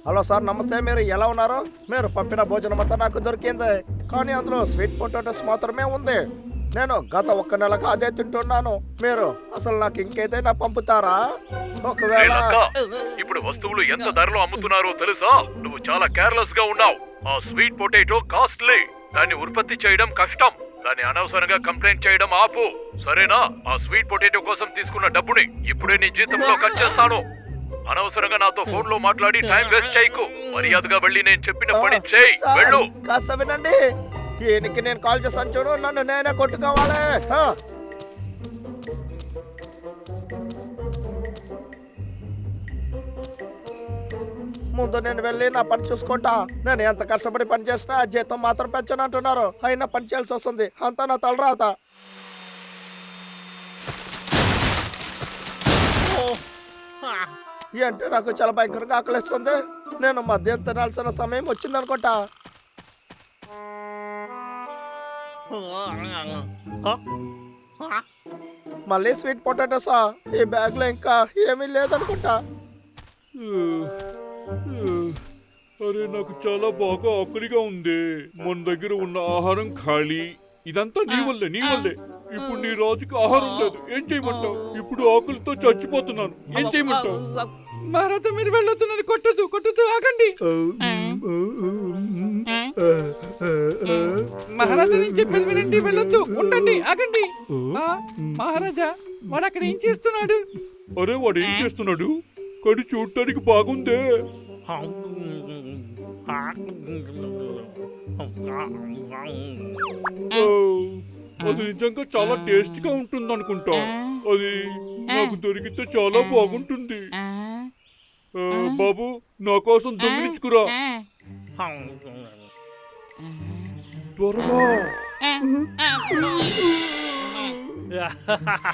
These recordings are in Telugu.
హలో సార్, నమస్తే. మీరు ఎలా ఉన్నారు? మీరు పంపిన భోజనం అంతా నాకు దొరికింది, కానీ అందులో స్వీట్ పొటాటోస్ మాత్రమే ఉంది. నేను గత 1 నెలగా అదే తింటున్నాను. మీరు అసలు నాకు ఇంకేదైనా పంపుతారా? ఒకవేళ ఇప్పుడు వస్తువులు ఎంత ధరలో అమ్ముతున్నారో తెలుసా? నువ్వు చాలా కేర్లెస్ గా ఉన్నావు. ఆ స్వీట్ పొటాటో కాస్ట్లీ, దాన్ని ఉత్పత్తి చేయడం కష్టం. దాన్ని అనవసరంగా కంప్లైంట్ చేయడం ఆపు, సరేనా? ఆ స్వీట్ పొటాటో కోసం తీసుకున్న డబ్బుని ఇప్పుడే నీ జీతంలో కట్ చేస్తాను. అనవసరంగా నాతో ఫోన్ లో మాట్లాడి టైం వేస్ట్ చేయకు. మర్యాదగా వెళ్ళి నేను చెప్పిన పని చేయి. వెళ్ళు. కాస్త వినండి, ఈయనకి నేను కాల్ చేస్తాను చూడు, నన్ను నేనే కొట్టుకోవాలి. ముందు నేను వెళ్ళి నా పని చూసుకుంటా. నేను ఎంత కష్టపడి పని చేసినా జీతం మాత్రం పెంచను అంటున్నారు. అయినా పని చేయాల్సి వస్తుంది, అంతా నా తలరాత. అంటే నాకు చాలా భయంకరంగా ఆకలిస్తుంది. నేను మద్యం తినాల్సిన సమయం వచ్చిందనుకుంటా. మళ్ళీ స్వీట్ పొటాటోసా? ఈ బ్యాగ్ లో ఇంకా ఏమీ లేదనుకుంటా. అరే, నాకు చాలా బాగా ఆకలిగా ఉంది. మన దగ్గర ఉన్న ఆహారం ఖాళీ. ఇదంతా నీ వల్లే. ఇప్పుడు నీ రాజుకి ఆహారం లేదు. ఏం చేయమంటావు? ఇప్పుడు ఆకలితో చచ్చిపోతున్నాను. ఏం చేయమంటావు? మహారాజా, మీరు వెళ్ళొద్దు, నన్ను కొట్టొద్దు, ఆగండి. మహారాజా, నేను చెప్పేది వినండి, వెళ్ళొద్దు, ఉండండి, ఆగండి. మహారాజా, వాడు అక్కడ ఏం చేస్తున్నాడు? అరే, వాడు ఏం చేస్తున్నాడు? కడి చూడటానికి బాగుందే. అది నిజంగా చాలా టేస్టీగా ఉంటుంది అనుకుంటా. అది నాకు దొరికితే చాలా బాగుంటుంది. బాబు, నా కోసం దొంగిలించుకురా త్వరగా.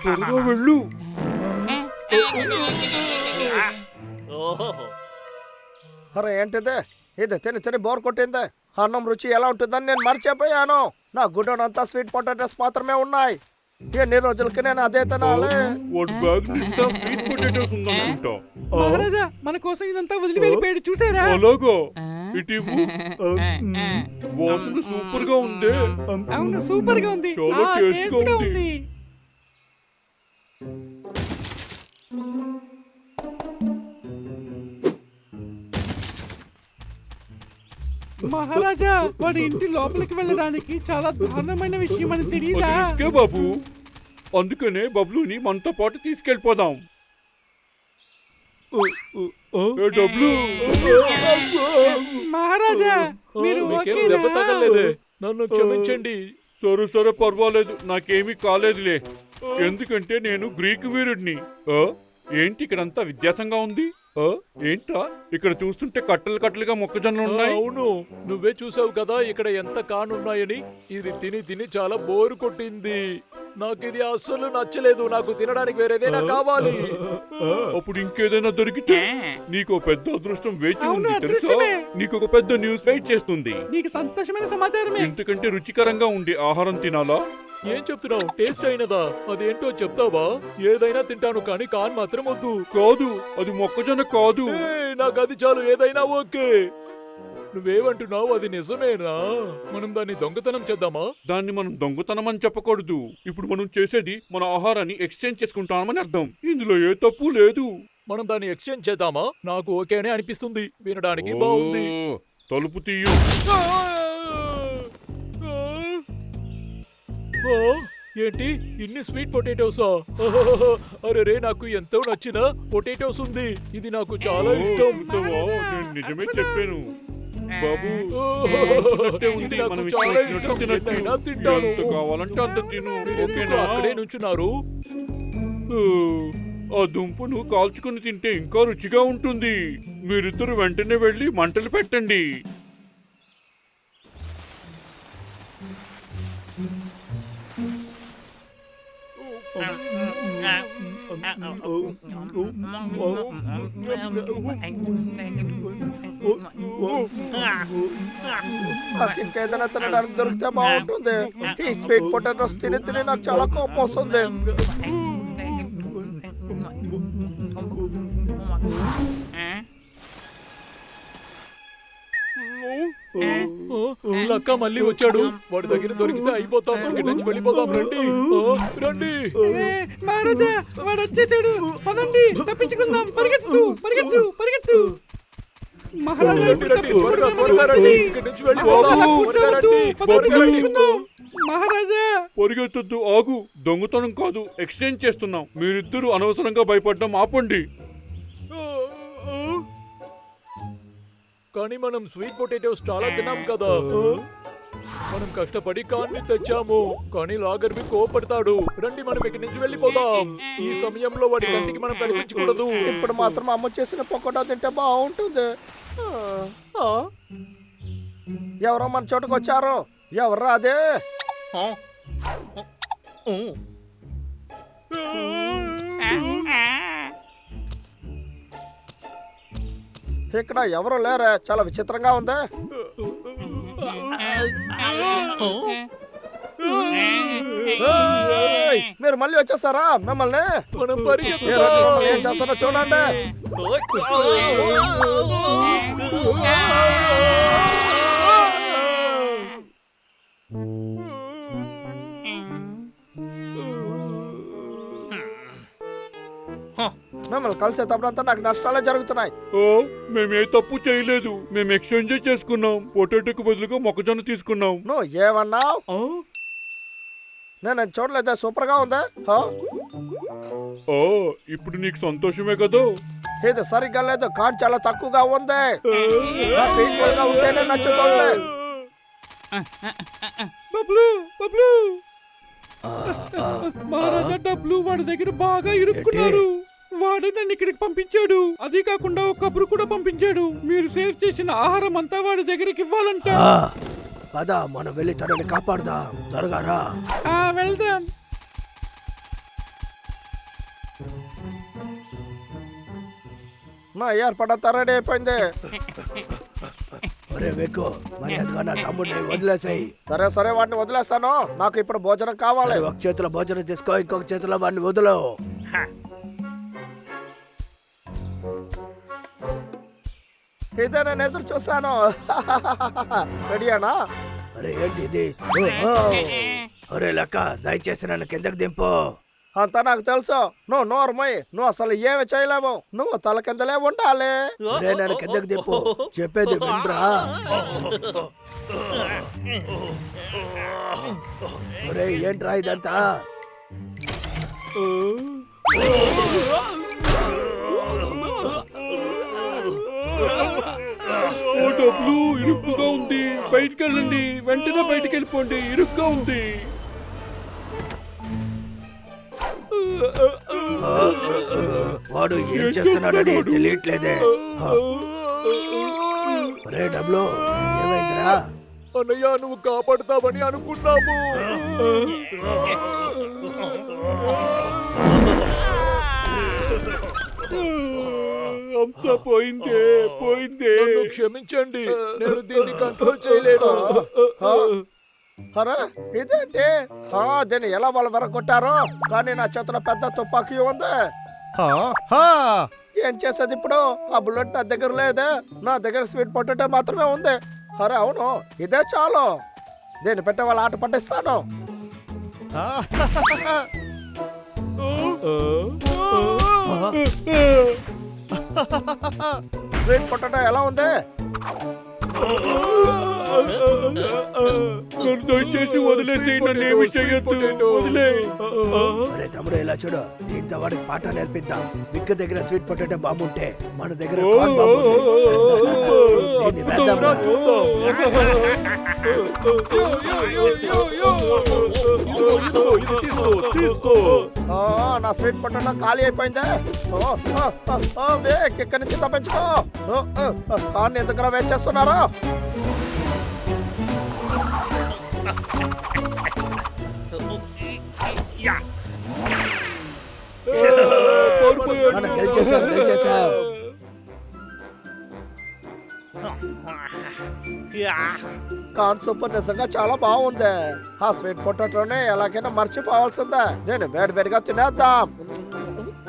త్వరగా వెళ్ళు. అరే, ఏంటిదే ఇది? తిని బోర్ కొట్టిందే. అన్నం రుచి ఎలా ఉంటుందని నేను మర్చిపోయాను. నా గుడ్డను అంతా స్వీట్ పొటాటోస్ మాత్రమే ఉన్నాయి. ఎన్ని రోజులకి నేను అదే తినాలి. మహారాజా, మన కోసం ఇదంతా వదిలి వెళ్ళిపోయాడు, చూసారా? అలాగా? ఇటు వాసన సూపర్ గా ఉంది. అవును, సూపర్ గా ఉంది, చాలా టేస్ట్గా ఉంది. మహారాజా, వాడి ఇంటి లోపలికి వెళ్ళడానికి చాలా దారుణమైన విషయం అని తెలియదా? బాబు, అందుకనే బబ్లుని మనతో పాటు తీసుకెళ్ళిపోదాం. మహారాజా, మీరు దెబ్బ తగలేదే, నన్ను క్షమించండి. సరే, పర్వాలేదు, నాకేమీ కాలేదులే. ఎందుకంటే నేను గ్రీకు వీరుడిని. ఏంటి ఇక్కడంతా వ్యత్యాసంగా ఉంది? ఏంట్రా, ఇక్కడ చూస్తుంటే కట్టలుగా మొక్కజొన్నలు ఉన్నాయి. అవును, నువ్వే చూసావు కదా ఇక్కడ ఎంత కానున్నాయని. ఇది తిని చాలా బోరు కొట్టింది. నాకు ఇది అస్సలు నచ్చలేదు. నాకు తినడానికి వేరేదైనా కావాలి. అప్పుడు ఇంకేదైనా దొరికితే నీకు పెద్ద అదృష్టం వేచి ఉంది తెలుసా? నీకు ఒక పెద్ద న్యూస్ వెయిట్ చేస్తుంది. నీకు సంతోషమైన సమాచారమే. ఎందుకంటే రుచికరంగా ఉండే ఆహారం తినాలా? ఏం చెప్తున్నావు? టేస్ట్ అయినదా? అదేంటో చెప్తావా? ఏదైనా తింటాను, కానీ కాన్ మాత్రం వద్దు. కాదు, అది మొక్కజొన్న కాదు. నాకు అది చాలు, ఏదైనా ఓకే. నువ్వేమంటున్నావు? అది నిజమేనా? మనం దాన్ని దొంగతనం చేద్దామా? దాన్ని మనం దొంగతనం అని చెప్పకూడదు. ఇప్పుడు మనం చేసేది మన ఆహారాన్ని ఎక్స్చేంజ్ చేసుకుంటామని అర్థం. ఇందులో ఏ తప్పు లేదు. మనం దాన్ని ఎక్స్చేంజ్ చేద్దామా? నాకు ఓకేనే అనిపిస్తుంది. వినడానికి బాగుంది. తలుపు తీయు. ఏంటి ఇన్ని స్వీట్ పొటాటోసా? అరే, నాకు ఎంతో నచ్చిన పొటాటోస్ ఉంది. ఇది నాకు చాలా ఇష్టం. నేను నిజమే చెప్పాను బాబు. ఇది నాకు చాలా ఇష్టం. ఎన్నైనా తింటాను. ఎంత కావాలంటే అంత తిను. అక్కడే నుంచున్నారు. ఆ దుంపను కాల్చుకుని తింటే ఇంకా రుచిగా ఉంటుంది. మీరిద్దరు వెంటనే వెళ్ళి మంటలు పెట్టండి. ఇంకేదైనా తినడానికి దొరికితే బాగుంటుంది. ఈ స్వీట్ పొటాటోస్ తిని నాకు చాలా కోపం వస్తుంది. లక్క మళ్ళీ వచ్చాడు. వాడి దగ్గర దొరికితే అయిపోతాం. ఇక్కడి నుంచి వెళ్ళిపోతాం. రండి రండి. మహారాజా వాడు వచ్చేసాడు. పదండి తప్పించుకుందాం. పరిగెత్తు పరిగెత్తు పరిగెత్తు. మహారాజా రండి, రండి, త్వరగా, త్వరగా రండి. ఇక్కడి నుంచి వెళ్ళిపోదాం. త్వరగా రండి, త్వరగా రండి. మహారాజా పరిగెత్తొద్దు, ఆగు. దొంగతనం కాదు, ఎక్స్చేంజ్ చేస్తున్నాం. మీరిద్దరూ అనవసరంగా భయపడడం ఆపండి. కానీ మనం స్వీట్ పొటాటోస్ చాలా తిన్నాం కదా. మనం కష్టపడి కాన్ని తెచ్చాము, కానీ లాగర్వి కోపడతాడు. రండి మనం ఇక్కడి నుంచి వెళ్ళిపోదాం. ఈ సమయంలో వాడి కంటికి మనం కనిపించకూడదు. ఇప్పుడు మాత్రం అమ్మ చేసిన పొకోటా తింటే బాగుంటుంది. ఎవరో మన చోటుకు వచ్చారు. ఎవర్రా అదే? ఇక్కడ ఎవరు లేరే, చాలా విచిత్రంగా ఉంది. ఏయ్, మీరు మళ్ళీ వచ్చేస్తారా? మిమ్మల్ని మనం నేను పరిగెత్తుదాం. మిమ్మల్ని ఏం చేస్తారో చూడండి. మిమ్మల్ని కలిసేటప్పుడంతా నాకు నష్టాలే జరుగుతున్నాయి. మేము ఏ తప్పు చేయలేదు. మేము ఎక్స్చేంజ్ చేసుకున్నాం. పొటాటోకి బదులుగా మొక్కజొన్న తీసుకున్నాం. నువ్వు ఏమన్నావు? నేను చూడలేదా? సూపర్ గా ఉందా? ఇప్పుడు నీకు సంతోషమే కదా. ఇది సరిగ్గా లేదు, కానీ చాలా తక్కువగా ఉంది. నాకు ఈక్వల్ గా ఉంటేనే నచ్చుతుంది. బబ్లు బబ్లు మహారాజా డబ్బులు వాడి దగ్గర బాగా ఇరుక్కున్నారు. వాడే నన్ను ఇక్కడికి పంపించాడు. అది కాకుండా ఒక కబురు కూడా పంపించాడు. మీరు సేవ్ చేసిన ఆహారం అంతా వాడి దగ్గరికి ఇవ్వాలంట. పద, మనం వెళ్ళి తనని కాపాడుదాం. త్వరగా రా. వెళ్దాం. నా ఏర్పడంతా రెడీ అయిపోయింది. వదిలేసాయి. సరే సరే, వాడిని వదిలేస్తాను. నాకు ఇప్పుడు భోజనం కావాలి. ఒక చేతిలో భోజనం తీసుకో, ఇంకొక చేతిలో వాడిని వదులు. ఇదే నేను ఎదురు చూసాను. రెడీయానా? అరే ఏంటి ఇది? ఒరే లక్క, దయచేసి నన్ను కిందకి దింపు. అంతా నాకు తెలుసు. నువ్వు నోరుమోయ్. నువ్వు అసలు ఏమి చేయలేవు. నువ్వు తల కిందలే ఉండాలి. ఒరే నన్ను కిందకి దింపు. చెప్పేది వినరా? ఒరే ఏంట్రా ఇదంతా? డబ్బులు ఇరుక్కుగా ఉంది. బయటికి వెళ్ళండి, వెంటనే బయటికి వెళ్ళిపోండి. ఇరుగ్గా ఉంది. వాడు ఏం చేస్తున్నాడని తెలియట్లేదే. ఒరే డబ్బులు, ఏమైందిరా? అన్నయ్య, నువ్వు కాపాడుతావని అనుకున్నాము. అంతా పోయిందే, పోయిందే. నన్ను క్షమించండి, నేను దీన్ని కంట్రోల్ చేయలేను. అరే ఇదేంటి? దీన్ని ఎలా వాళ్ళు వెరగొట్టారో, కానీ నా చేతిలో పెద్ద తుపాకీ ఉంది. ఏం చేసేది ఇప్పుడు? ఆ బుల్లెట్ నా దగ్గర లేదే. నా దగ్గర స్వీట్ పొటాటో మాత్రమే ఉంది. అరే అవును, ఇదే చాలు. దీన్ని పెట్టే వాళ్ళ ఆట పట్టిస్తాను. స్వీట్ పొటాటో ఎలా ఉంది? నన్ను దయచేసి వదిలేసి, నన్ను ఏమి చెయ్యొద్దు. వదిలే. ఒరే తమ్ముడు, ఇలా చూడు. దీంతో వాడికి పాట నేర్పిద్దాం. విక్క దగ్గర స్వీట్ పొటాటో బాంబు ఉంటే మన దగ్గర కార్న్ బాంబు ఉంది. దీన్ని వేద్దాం. నా స్వీట్ పొటాటో ఖాళీ అయిపోయిందే. ఇక్కడి నుంచి తప్పించుకో. కార్న్ ఎందుకు వేస్ట్ చేస్తున్నారా? మనం గెలిచేసాం. కార్న్ సూప్ నిజంగా చాలా బాగుంది. ఆ స్వీట్ పొటాటోనే ఎలాగైనా మర్చిపోవాల్సిందే. నేను వేడివేడిగా తినేద్దాం.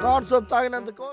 Corn soup తాగినందుకు